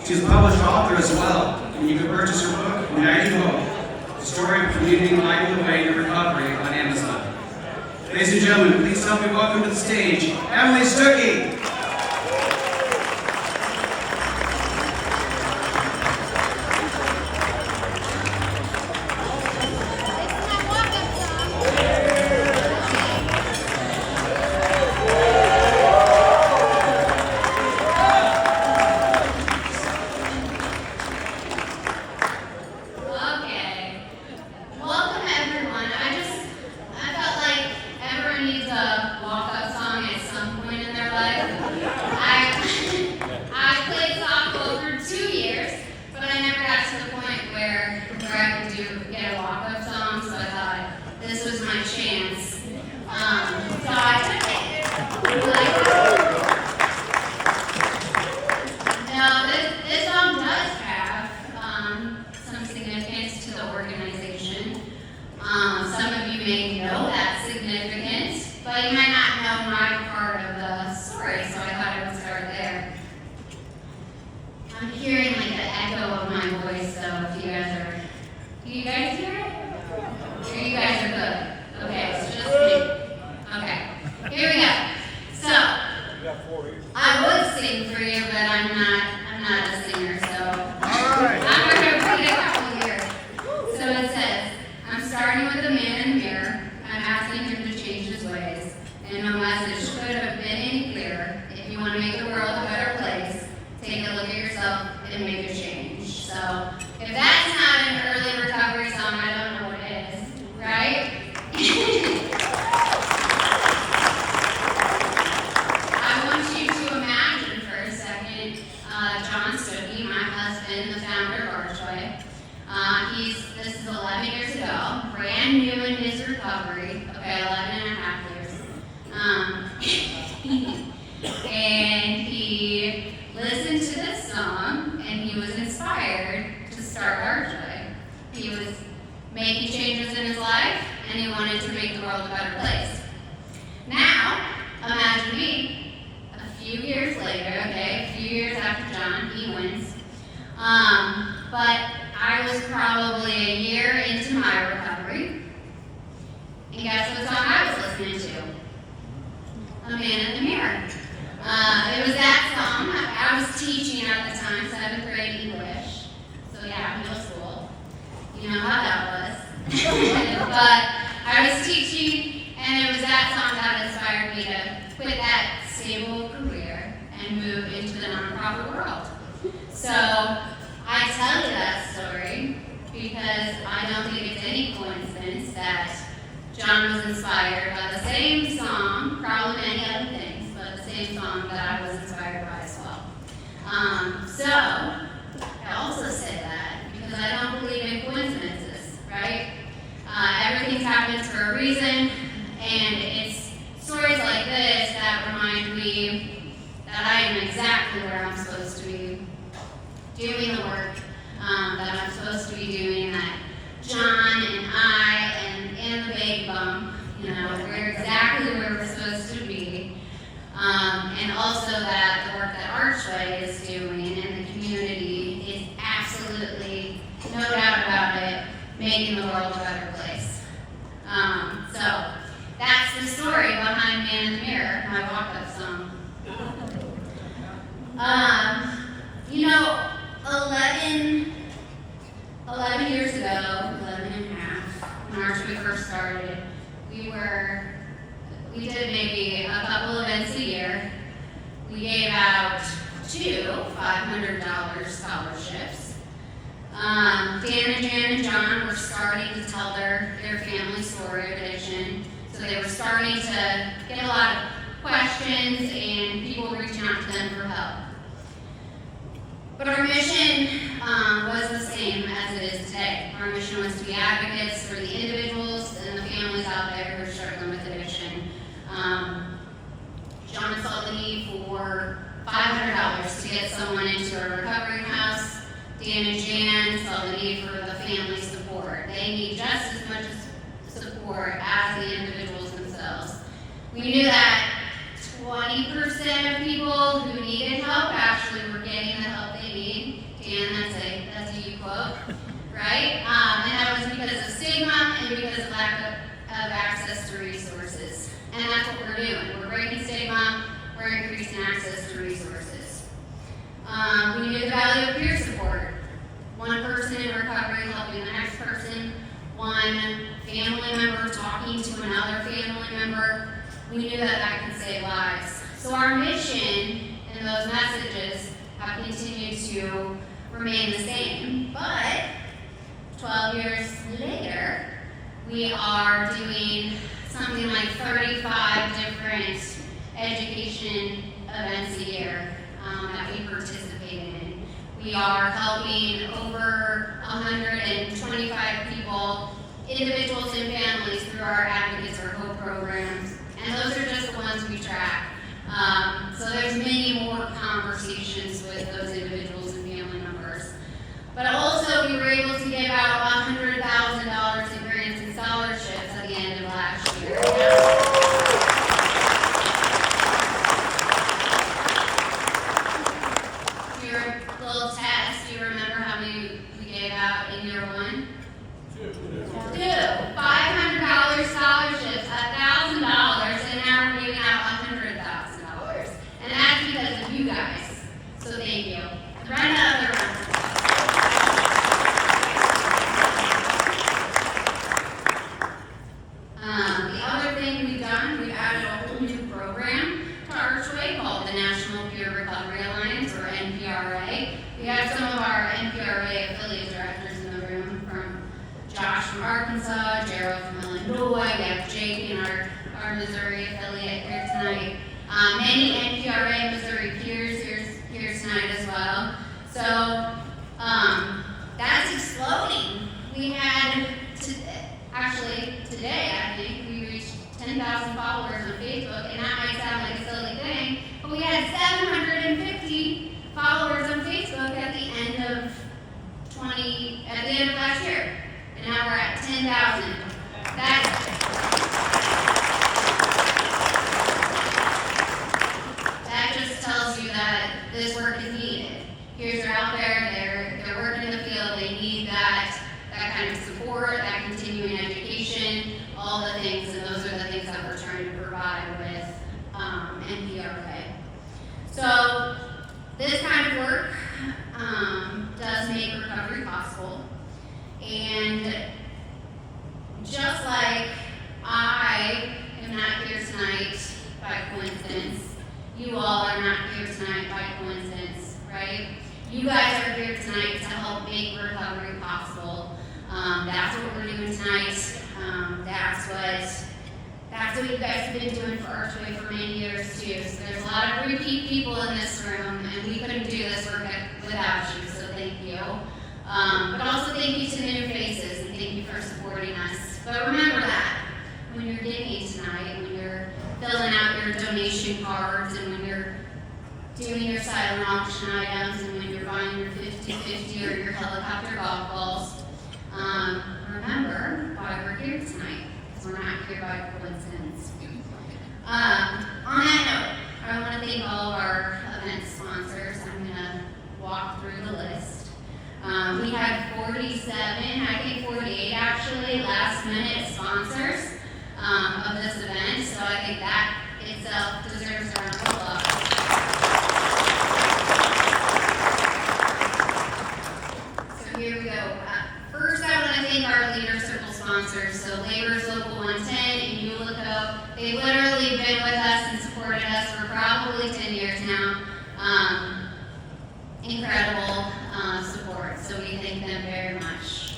She's a published author as well, and you can purchase her book, United Hope, The Story of Community Lighting the Way to Recovery on Amazon. Ladies and gentlemen, please help me welcome to the stage, Emily Stuckey. This is 11 years ago, brand new in his recovery, 11 and a half years. And he listened to this song, and he was inspired to start ARCHway. He was making changes in his life, and he wanted to make the world a better place. Now, imagine me, a few years later, a few years after John, he wins. But I was probably a year into my recovery, and guess what song I was listening to? A Man in the Mirror. It was that song. I was teaching at the time, 7th grade English. So yeah, middle school. You know how that was. But I was teaching, and it was that song that inspired me to quit that stable career and move into the nonprofit world. So I tell you that story because I don't think it's any coincidence that John was inspired by the same song, probably many other things, but the same song that I was inspired by as well. So I also say that because I don't believe in coincidences, right? Everything's happened for a reason, and it's stories like this that remind me that I am exactly where I'm supposed to be, doing the work that I'm supposed to be doing, that John and I and the baby bump, we're exactly where we're supposed to be. And also that the work that ARCHway is doing in the community is absolutely, no doubt about it, making the world a better place. So that's the story behind Man in the Mirror, my walk-up song. 11 years ago, 11 and a half, when ARCHway first started, we did maybe a couple events a year. We gave out 2 $500 scholarships. Dan and Jan and John were starting to tell their family story of addiction. So they were starting to get a lot of questions and people reaching out to them for help. But our mission was the same as it is today. Our mission was to be advocates for the individuals and the families out there who are struggling with addiction. John saw the need for $500 to get someone into a recovery house. Dan and Jan saw the need for the family support. They need just as much support as the individuals themselves. We knew that 20% of people who needed help actually were getting the help they need, right? And that was because of stigma and because of lack of access to resources. And that's what we're doing. We're breaking stigma, we're increasing access to resources. We knew the value of peer support. One person in recovery helping the next person, one family member talking to another family member. We knew that that could save lives. So our mission and those messages have continued to remain the same. But 12 years later, we are doing something like 35 different education events a year that we participate in. We are helping over 125 people, individuals and families, through our Advocates for Hope programs. And those are just the ones we track. So there's many more conversations with those individuals and family members. But also we were able to give out $100,000 in grants and scholarships at the end of last year. Your little test, do you remember how many we gave out in year one? Two. $500 scholarships, $1,000, and now we're giving out $100,000. And that's because of you guys. So thank you. Right now, other round. The other thing we've done, we've added a whole new program to ARCHway called the National Peer Recovery Alliance, or NPRA. We have some of our NPRA affiliate directors in the room, from Josh from Arkansas, Gerald from Illinois, we have Jake in our Missouri affiliate here tonight. Many NPRA Missouri peers here tonight as well. So that's exploding. We had, today I think, we reached 10,000 followers on Facebook, and that might sound like a silly thing, but we had 750 followers on Facebook at the end of last year. And now we're at 10,000. That just tells you that this work is needed. Peers are out there, they're working in the field, they need that kind of support, that continuing education, all the things, and those are the things that we're trying to provide with NPRA. So this kind of work does make recovery possible. And just like I am not here tonight by coincidence, you all are not here tonight by coincidence, right? You guys are here tonight to help make recovery possible. That's what we're doing tonight. That's what you guys have been doing for ARCHway for many years too. So there's a lot of repeat people in this room, and we couldn't do this work without you, so thank you. But also thank you to the new faces, and thank you for supporting us. But remember that when you're giving tonight, when you're filling out your donation cards, and when you're doing your silent auction items, and when you're buying your 50/50 or your helicopter golf balls, remember why we're here tonight, because we're not here by coincidence. On that note, I want to thank all of our event sponsors. I'm going to walk through the list. We had 47, I think 48 actually, last minute sponsors of this event, so I think that itself deserves a round of applause. So here we go. First, I want to thank our Leader Circle sponsors, so Labor's Local 110 and Ulico. They've literally been with us and supported us for probably 10 years now. Incredible support, so we thank them very much.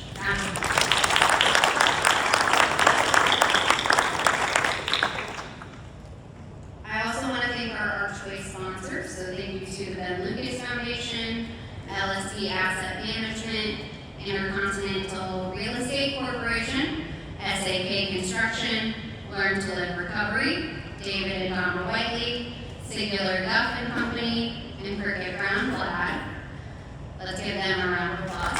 I also want to thank our ARCHway sponsors, so thank you to the Ben Lucas Foundation, LSD Asset Management, Intercontinental Real Estate Corporation, SAK Construction, Learn to Live Recovery, David and Donna Whiteley, Singular Duff and Company, and Cricket Brown Glad. Let's give them a round of applause.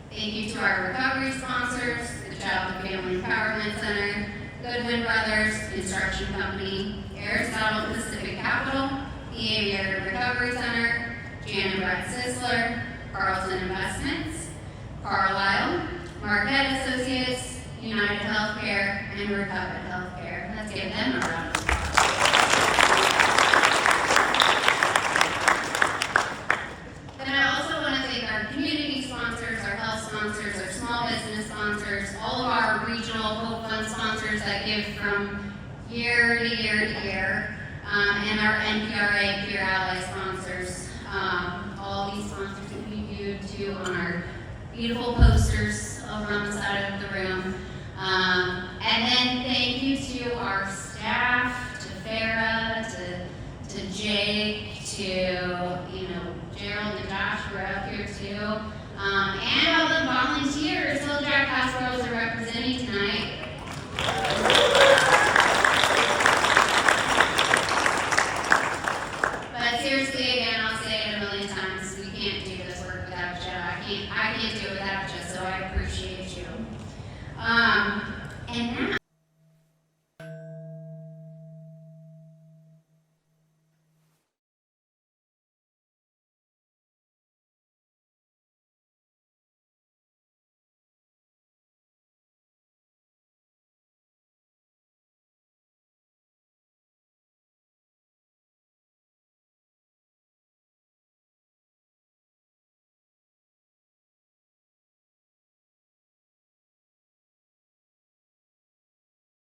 Thank you to our recovery sponsors, the Child and Family Empowerment Center, Goodwin Brothers Construction Company, Aristotle Pacific Capital, the Aviator Recovery Center, Jan and Brett Sisler, Carlson Investments, Carlisle, Marquette Associates, United Healthcare, and Recovered Healthcare. Let's give them a round of applause. Then I also want to thank our community sponsors, our health sponsors, our small business sponsors, all of our regional Hope Fund sponsors that give from year to year to year, and our NPRA Peer Ally sponsors. All these sponsors that we viewed too on our beautiful posters over on the side of the room. And then thank you to our staff,